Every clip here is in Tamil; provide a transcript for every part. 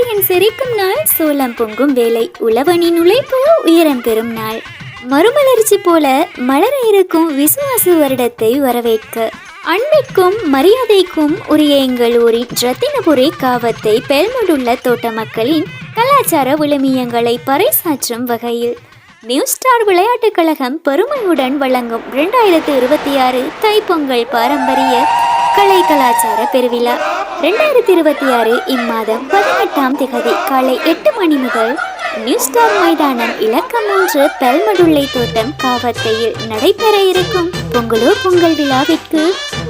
சூரியன் சிரிக்கும் நாள், சோளம் பொங்கும் வேலை, உழவனின் உழைப்பு உயரம் பெறும் நாள். மறுமலர்ச்சி போல மலர இருக்கும் விசுவாச வருடத்தை வரவேற்க அன்பிற்கும் மரியாதைக்கும் உரிய எங்கள் ஊரின் ரத்தினபுரி காவத்தை பெல்மடுள்ள தோட்ட மக்களின் கலாச்சார விழுமியங்களை பறைசாற்றும் வகையில் நியூ ஸ்டார் விளையாட்டுக் கழகம் பெருமையுடன் வழங்கும் 2026 தைப்பொங்கல் பாரம்பரிய கலை கலாச்சார பெருவிழா 2026 இம்மாதம் 18ஆம் திகதி காலை 8 மணி முதல் நியூ ஸ்டார் மைதானம் இலக்கம் 3 பெல்மடுள்ளை தோட்டம் காவத்தையில் நடைபெற இருக்கும் பொங்கலோ பொங்கல் விழாவிற்கு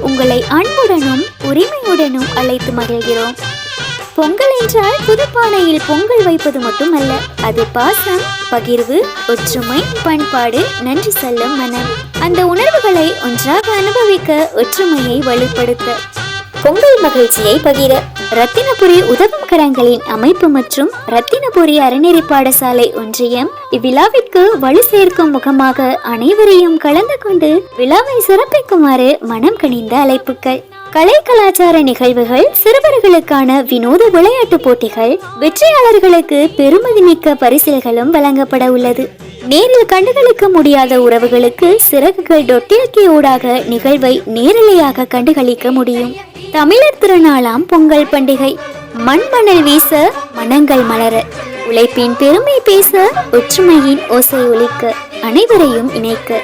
உங்களை அன்புடனும் உரிமையுடனும் அழைத்து மகிழ்கிறோம். பொங்கல் என்றால் புதுப்பானையில் பொங்கல் வைப்பது மட்டுமல்ல, அது பாசம், பகிர்வு, ஒற்றுமை, பண்பாடு, நன்றி சொல்லும் மனம். அந்த உணர்வுகளை ஒன்றாக அனுபவிக்க, ஒற்றுமையை வலுப்படுத்த, பொங்கல் மகிழ்ச்சியை பகிர ரத்தினபுரி உதவும் கரங்களின் அமைப்பு மற்றும் ரத்தினபுரி அறநெறி பாடசாலை ஒன்றியம் இவ்விழாவிற்கு வலு சேர்க்கும் முகமாக அனைவரையும் கலந்து கொண்டு விழாவை சிறப்பிக்குமாறு மனம் கனிந்த அழைப்புகள். கலை கலாச்சார நிகழ்வுகள், சிறுவர்களுக்கான வினோத விளையாட்டு போட்டிகள், வெற்றியாளர்களுக்கு பெருமதிமிக்க பரிசில்களும் வழங்கப்பட உள்ளது. நேரில் கண்டுகளிக்க முடியாத உறவுகளுக்கு சிறகுகள் .lk ஊடாக நிகழ்வை நேரலையாக கண்டுகளிக்க முடியும். தமிழர் திருநாளாம் பொங்கல் பண்டிகை மண்மணல் வீச, மனங்கள் மலர, உழைப்பின் பெருமை பேச, ஒற்றுமையின் ஓசை ஒலிக்க, அனைவரையும் இணைக்க,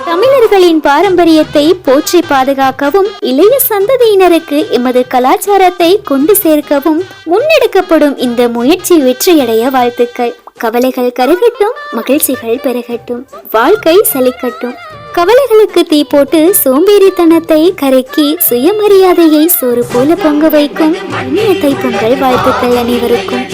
தமிழர்களின் பாரம்பரியத்தை போற்றி பாதுகாக்கவும் இளைய சந்ததியினருக்கு எமது கலாச்சாரத்தை கொண்டு சேர்க்கவும் முன்னெடுக்கப்படும் இந்த முயற்சி வெற்றியடைய வாழ்த்துக்கள். கவலைகள் கருகட்டும், மகிழ்ச்சிகள் பெருகட்டும், வாழ்க்கை செழிக்கட்டும். கவலைகளுக்கு தீ போட்டு சோம்பேறித்தனத்தை கருக்கி சுயமரியாதையை சோறு போல பொங்க வைக்கும் இனிய தைப்பொங்கல் வாழ்த்துக்கள் அனைவருக்கும்.